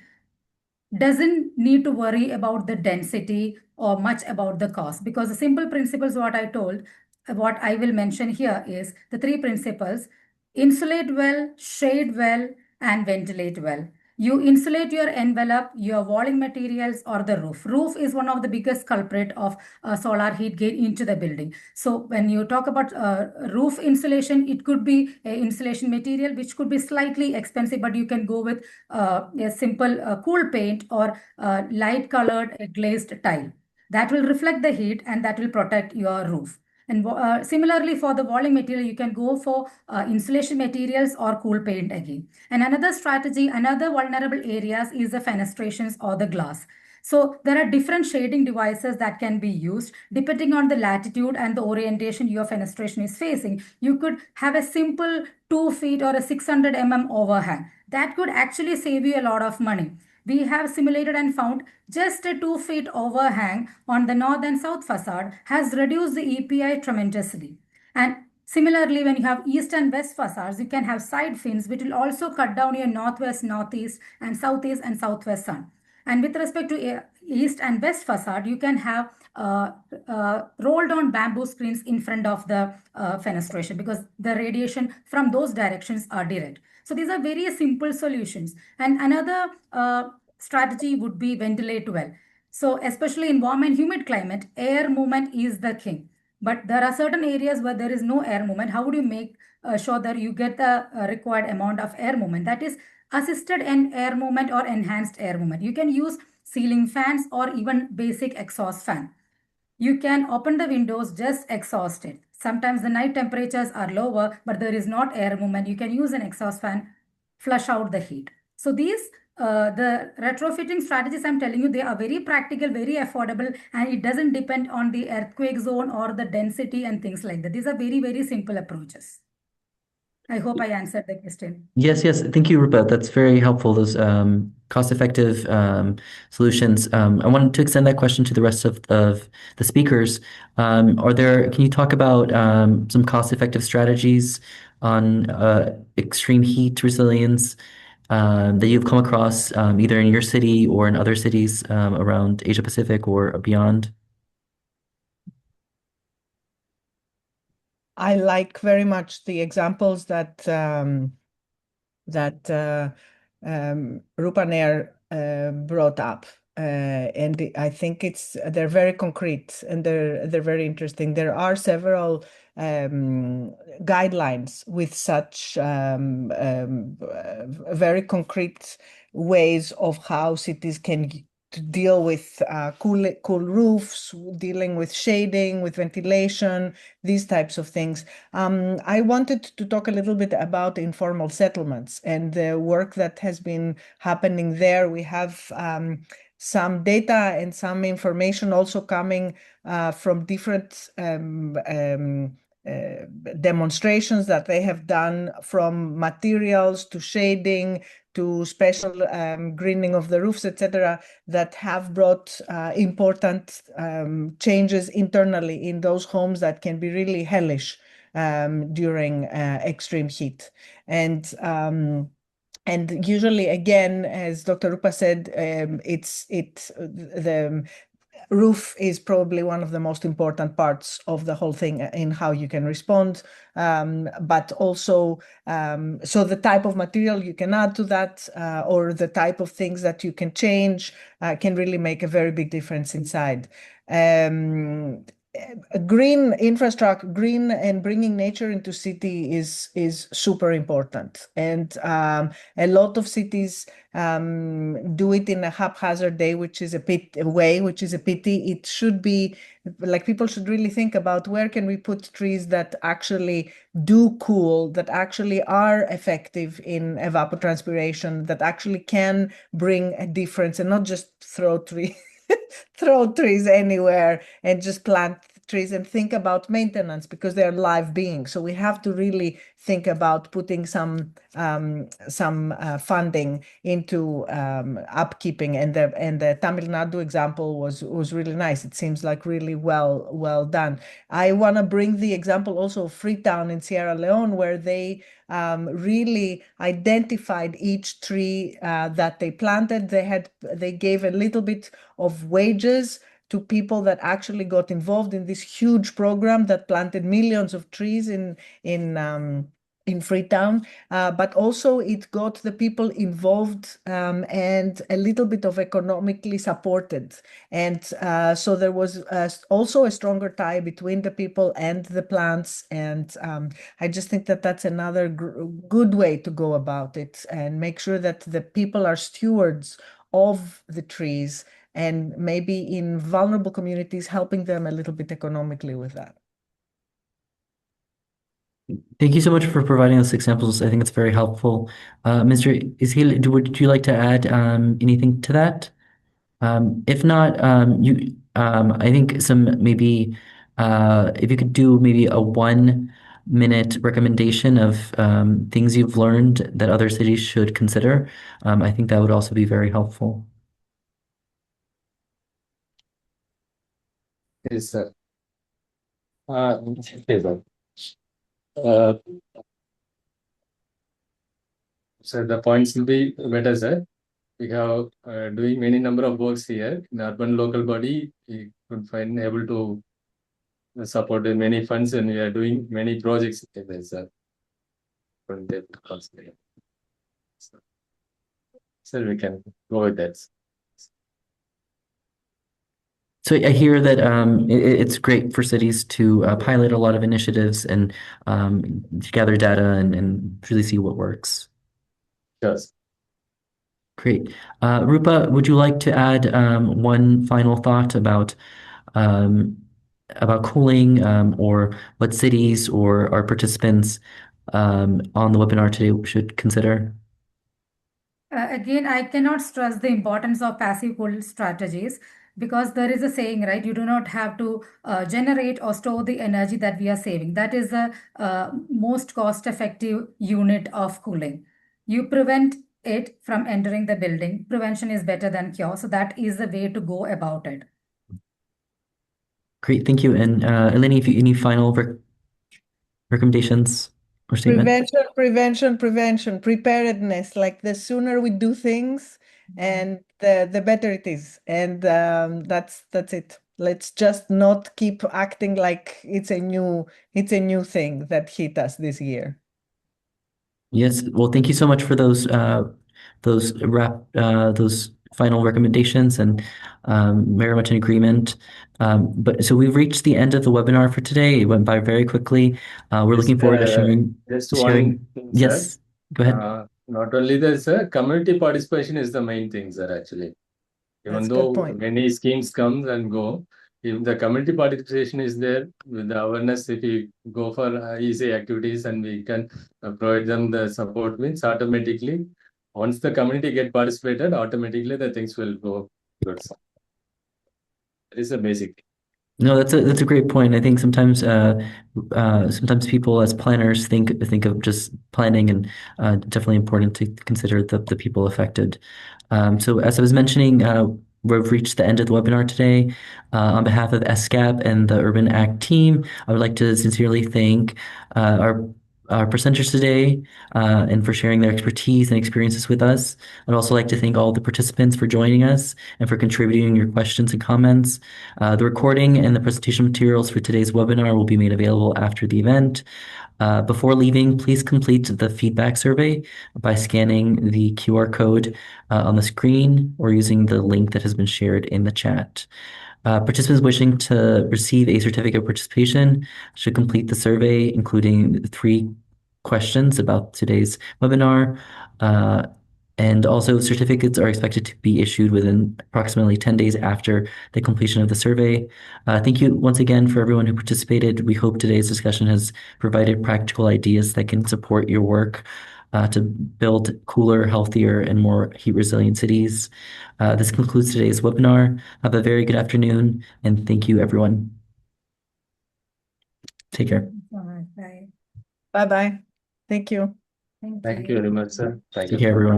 doesn't need to worry about the density or much about the cost, because the simple principles what I will mention here is the three principles: insulate well, shade well, and ventilate well. You insulate your envelope, your walling materials, or the roof. Roof is one of the biggest culprit of solar heat gain into the building. So when you talk about roof insulation, it could be a insulation material which could be slightly expensive, but you can go with a simple cool paint or light colored glazed tile. That will reflect the heat and that will protect your roof. And similarly, for the walling material, you can go for insulation materials or cool paint again. And another strategy, another vulnerable areas is the fenestrations or the glass. So there are different shading devices that can be used depending on the latitude and the orientation your fenestration is facing. You could have a simple 2 feet or a 600 overhang. That could actually save you a lot of money. We have simulated and found just a 2 feet overhang on the north and south facade has reduced the EPI tremendously. And similarly, when you have east and west facades, you can have side fins, which will also cut down your northwest, northeast, and southwest sun. And with respect to east and west facade, you can have rolled on bamboo screens in front of the fenestration, because the radiation from those directions are direct. So these are very simple solutions. And another strategy would be ventilate well. So especially in warm and humid climate, air movement is the king. But there are certain areas where there is no air movement. How would you make sure that you get the required amount of air movement? That is assisted in air movement or enhanced air movement. You can use ceiling fans or even basic exhaust fan. You can open the windows, just exhaust it. Sometimes the night temperatures are lower, but there is not air movement. You can use an exhaust fan, flush out the heat. So these, the retrofitting strategies I'm telling you, they are very practical, very affordable, and it doesn't depend on the earthquake zone or the density and things like that. These are very, very simple approaches. I hope I answered the question. Yes, yes. Thank you, Roopa. That's very helpful. Those cost-effective solutions. I wanted to extend that question to the rest of the speakers. Can you talk about some cost-effective strategies on extreme heat resilience that you've come across either in your city or in other cities around Asia Pacific or beyond? I like very much the examples that Roopa Nair brought up, and I think they're very concrete and they're very interesting. There are several guidelines with such very concrete ways of how cities can to deal with cool roofs, dealing with shading, with ventilation, these types of things. I wanted to talk a little bit about informal settlements and the work that has been happening there. We have some data and some information also coming from different demonstrations that they have done, from materials to shading to special greening of the roofs, etc., that have brought important changes internally in those homes that can be really hellish during extreme heat. And usually, again, as Dr. Roopa said, the roof is probably one of the most important parts of the whole thing in how you can respond. But also, so the type of material you can add to that, or the type of things that you can change, can really make a very big difference inside. Green infrastructure, green and bringing nature into city is super important, and a lot of cities do it in a haphazard way, which is a pity. It should be like, people should really think about where can we put trees that actually do cool, that actually are effective in evapotranspiration, that actually can bring a difference, and not just throw trees anywhere and just plant trees and think about maintenance, because they're live beings. So we have to really think about putting some funding into upkeeping. And the Tamil Nadu example was really nice. It seems like really well done. I want to bring the example also of Freetown in Sierra Leone, where they really identified each tree that they planted. They gave a little bit of wages to people that actually got involved in this huge program that planted millions of trees in Freetown, but also it got the people involved and a little bit of economically supported. And so there was also a stronger tie between the people and the plants. And I just think that that's another good way to go about it, and make sure that the people are stewards of the trees, and maybe in vulnerable communities, helping them a little bit economically with that. Thank you so much for providing those examples. I think it's very helpful. Mr. Ezhil, would you like to add anything to that? If not, I think maybe if you could do maybe a 1-minute recommendation of things you've learned that other cities should consider, I think that would also be very helpful. Yes, sir. Okay, sir. So the points will be better, sir. We have doing many number of works here in urban local body. We could find able to support many funds, and we are doing many projects together, sir. From that consider. So we can go with that. So I hear that it's great for cities to pilot a lot of initiatives and to gather data and really see what works. Yes. Great. Roopa, would you like to add one final thought about cooling, or what cities or our participants on the webinar today should consider? Again, I cannot stress the importance of passive cool strategies, because there is a saying, right? You do not have to generate or store the energy that we are saving. That is the most cost-effective unit of cooling. You prevent it from entering the building. Prevention is better than cure. So that is the way to go about it. Great, thank you. And Eleni, if you any final recommendations or statement? Prevention, preparedness. Like, the sooner we do things, and the better it is. And that's it. Let's just not keep acting like it's a new thing that hit us this year. Yes. Well, thank you so much for those final recommendations, and very much in agreement. But so we've reached the end of the webinar for today. It went by very quickly. We're looking forward to sharing. Just one thing, sir. Yes, go ahead. Not only this, sir, community participation is the main thing, sir, actually. Even That's a though good point. many schemes come and go, if the community participation is there, with the awareness, if we go for easy activities and we can provide them the support, means automatically, once the community get participated, automatically the things will go good. It is a basic. No, that's a great point. I think sometimes people as planners think of just planning, and definitely important to consider the people affected. So as I was mentioning, we've reached the end of the webinar today. On behalf of ESCAP and the Urban Act team, I would like to sincerely thank our presenters today and for sharing their expertise and experiences with us. I'd also like to thank all the participants for joining us and for contributing your questions and comments. The recording and the presentation materials for today's webinar will be made available after the event. Before leaving, please complete the feedback survey by scanning the QR code on the screen or using the link that has been shared in the chat. Participants wishing to receive a certificate of participation should complete the survey, including 3 questions about today's webinar. And also, certificates are expected to be issued within approximately 10 days after the completion of the survey. Thank you once again for everyone who participated. We hope today's discussion has provided practical ideas that can support your work to build cooler, healthier, and more heat-resilient cities. This concludes today's webinar. Have a very good afternoon, and thank you, everyone. Take care. Bye. Bye-bye. Thank you. Thank you very much, sir. Thank Take you. care, everyone.